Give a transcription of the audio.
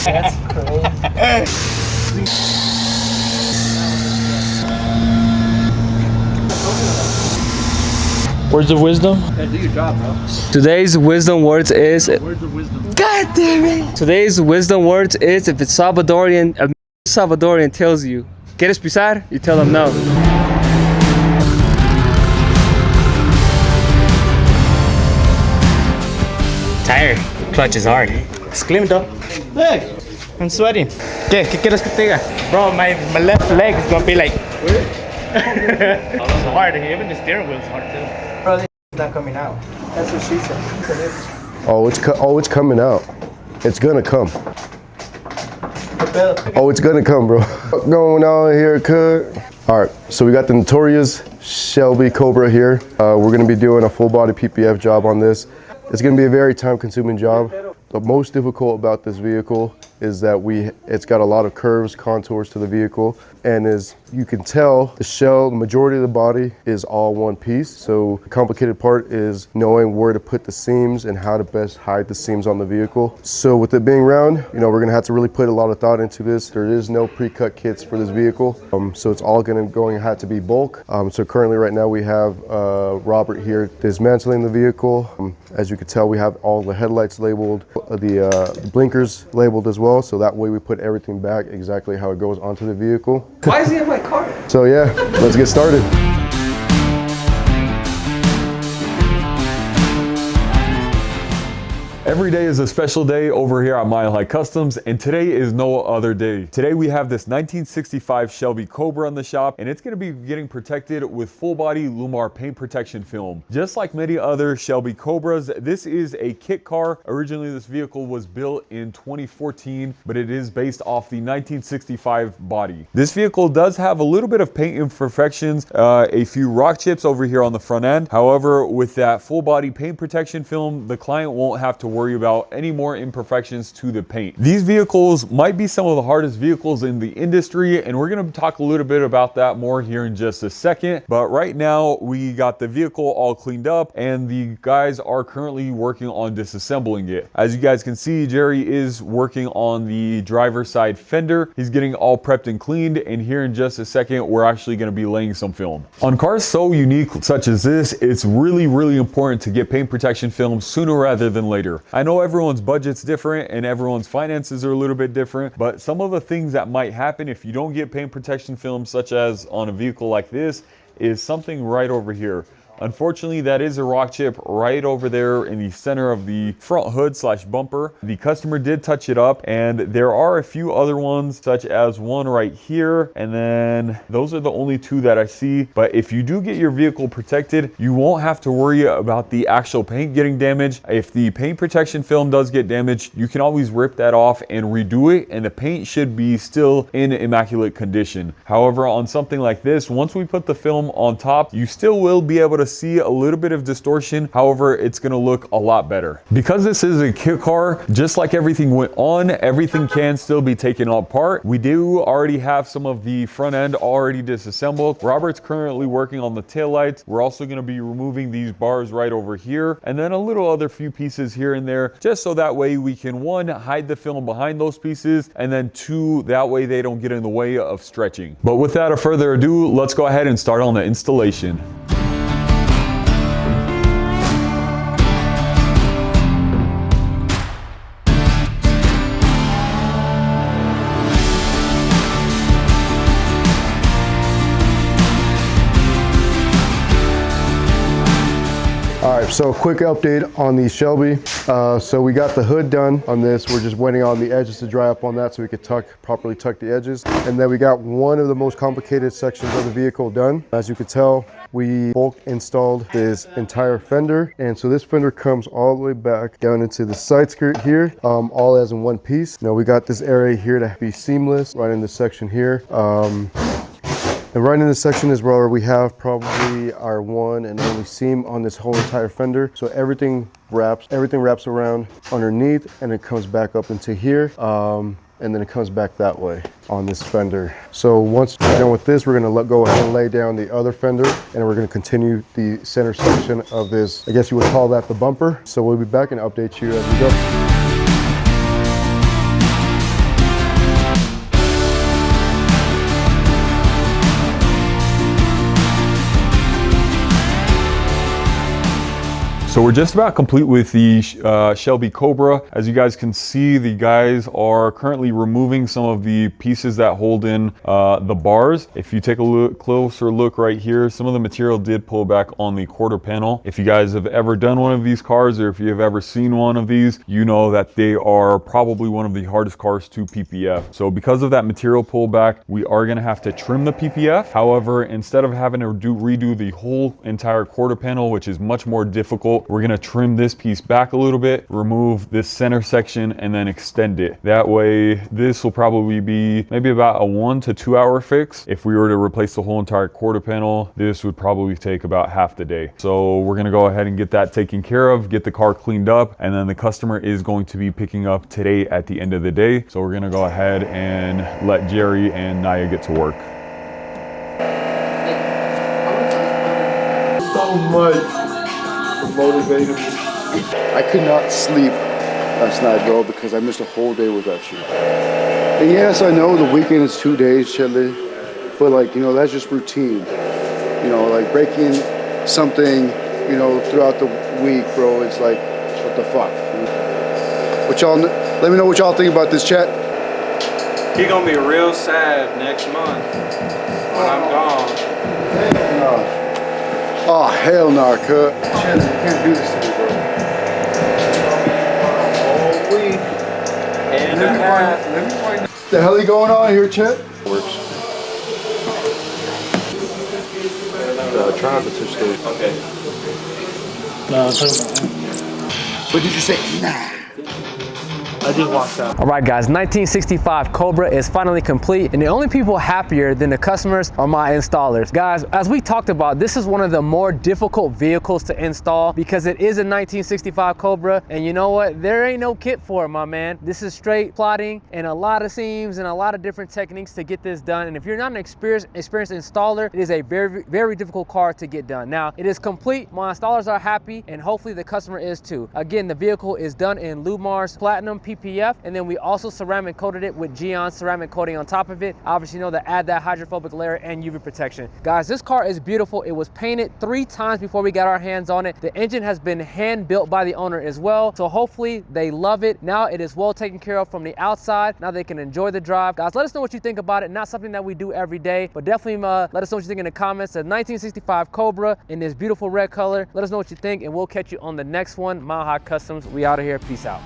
That's crazy. Words of wisdom? Yeah, do your job, bro. Today's wisdom words is... Words of wisdom. God damn it! Today's wisdom words is if it's Salvadorian, a Salvadorian tells you, ¿Quieres pisar? You tell them no. Tired. Clutch is hard. It's clean, though. Look, I'm sweating. ¿Qué quieres que te diga? Bro, my left leg is gonna be like... It's hard. Even the steering wheel's hard, too. Bro, this is not coming out. That's what she said. Oh, it's coming out. It's gonna come. Oh, it's gonna come, bro. Going on here, cut. All right, so we got the notorious Shelby Cobra here. We're gonna be doing a full body PPF job on this. It's gonna be a very time consuming job. The most difficult about this vehicle is that it's got a lot of curves, contours to the vehicle. And as you can tell, the shell, the majority of the body is all one piece. So the complicated part is knowing where to put the seams and how to best hide the seams on the vehicle. So with it being round, we're gonna have to really put a lot of thought into this. There is no pre-cut kits for this vehicle. So it's all going to have to be bulk. So currently right now we have Robert here dismantling the vehicle. As you can tell, we have all the headlights labeled, the blinkers labeled as well. So that way we put everything back exactly how it goes onto the vehicle. Why is he in my car? So yeah, let's get started. Every day is a special day over here at Mile High Customs, and today is no other day. Today we have this 1965 Shelby Cobra in the shop, and it's gonna be getting protected with full body Lumar paint protection film. Just like many other Shelby Cobras, this is a kit car. Originally this vehicle was built in 2014, but it is based off the 1965 body. This vehicle does have a little bit of paint imperfections, a few rock chips over here on the front end. However, with that full body paint protection film, the client won't have to worry about any more imperfections to the paint. These vehicles might be some of the hardest vehicles in the industry, and we're going to talk a little bit about that more here in just a second. But right now we got the vehicle all cleaned up and the guys are currently working on disassembling it. As you guys can see, Jerry is working on the driver's side fender. He's getting all prepped and cleaned, and here in just a second we're actually going to be laying some film. On cars so unique such as this, it's really important to get paint protection film sooner rather than later. I know everyone's budget's different and everyone's finances are a little bit different, but some of the things that might happen if you don't get paint protection film, such as on a vehicle like this, is something right over here. Unfortunately, that is a rock chip right over there in the center of the front hood slash bumper. The customer did touch it up, and there are a few other ones, such as one right here, and then those are the only two that I see. But if you do get your vehicle protected, you won't have to worry about the actual paint getting damaged. If the paint protection film does get damaged, you can always rip that off and redo it, and the paint should be still in immaculate condition. However, on something like this, once we put the film on top, you still will be able to see a little bit of distortion. However, it's going to look a lot better. Because this is a kit car, just like everything went on, everything can still be taken apart. We do already have some of the front end already disassembled. Robert's currently working on the taillights. We're also going to be removing these bars right over here, and then a little other few pieces here and there, just so that way we can, one, hide the film behind those pieces, and then two, that way they don't get in the way of stretching. But without further ado, let's go ahead and start on the installation. All right, so quick update on the Shelby. So we got the hood done on this. We're just waiting on the edges to dry up on that so we could properly tuck the edges. And then we got one of the most complicated sections of the vehicle done. As you can tell, we bulk installed this entire fender. And so this fender comes all the way back down into the side skirt here, all as in one piece. Now we got this area here to be seamless, right in this section here. And right in this section is where we have probably our one and only seam on this whole entire fender. So everything wraps around underneath, and it comes back up into here. And then it comes back that way on this fender. So once we're done with this, we're gonna go ahead and lay down the other fender, and we're gonna continue the center section of this. I guess you would call that the bumper. So we'll be back and update you as we go. So we're just about complete with the Shelby Cobra. As you guys can see, the guys are currently removing some of the pieces that hold in the bars. If you take a closer look right here, some of the material did pull back on the quarter panel. If you guys have ever done one of these cars, or if you have ever seen one of these, you know that they are probably one of the hardest cars to PPF. So because of that material pullback, we are going to have to trim the PPF. However, instead of having to redo the whole entire quarter panel, which is much more difficult, we're going to trim this piece back a little bit, remove this center section, and then extend it. That way, this will probably be maybe about a 1 to 2 hour fix. If we were to replace the whole entire quarter panel, this would probably take about half the day. So we're going to go ahead and get that taken care of, get the car cleaned up, and then the customer is going to be picking up today at the end of the day. So we're going to go ahead and let Jerry and Naya get to work. So much for motivating me. I could not sleep last night, bro, because I missed a whole day without you. And yes, I know the weekend is 2 days, Shelby, but like, you know, that's just routine. You know, like breaking something, you know, throughout the week, bro, it's like, what the fuck? What y'all, let me know what y'all think about this, chat. You're gonna be real sad next month when I'm gone. Hell no. Oh, hell no, cut. Shit, you can't do this to me, bro. Whole week and a half. Let me find out. What the hell is going on here, chat? Works. Try not to touch those. Okay. What did you say? Nah. I just walked out. All right, guys, 1965 Cobra is finally complete, and the only people happier than the customers are my installers. Guys, as we talked about, this is one of the more difficult vehicles to install because it is a 1965 Cobra, and you know what? There ain't no kit for it, my man. This is straight plotting and a lot of seams and a lot of different techniques to get this done. And if you're not an experienced installer, it is a very, very difficult car to get done. Now, it is complete. My installers are happy, and hopefully the customer is too. Again, the vehicle is done in Lumars Platinum PPF, and then we also ceramic coated it with Geon ceramic coating on top of it. Obviously, you know, to add that hydrophobic layer and UV protection. Guys, this car is beautiful. It was painted 3 times before we got our hands on it. The engine has been hand built by the owner as well, so hopefully they love it. Now it is well taken care of from the outside. Now they can enjoy the drive. Guys, let us know what you think about it. Not something that we do every day, but definitely let us know what you think in the comments. The 1965 Cobra in this beautiful red color. Let us know what you think, and we'll catch you on the next one. Mile High Customs, we out of here. Peace out.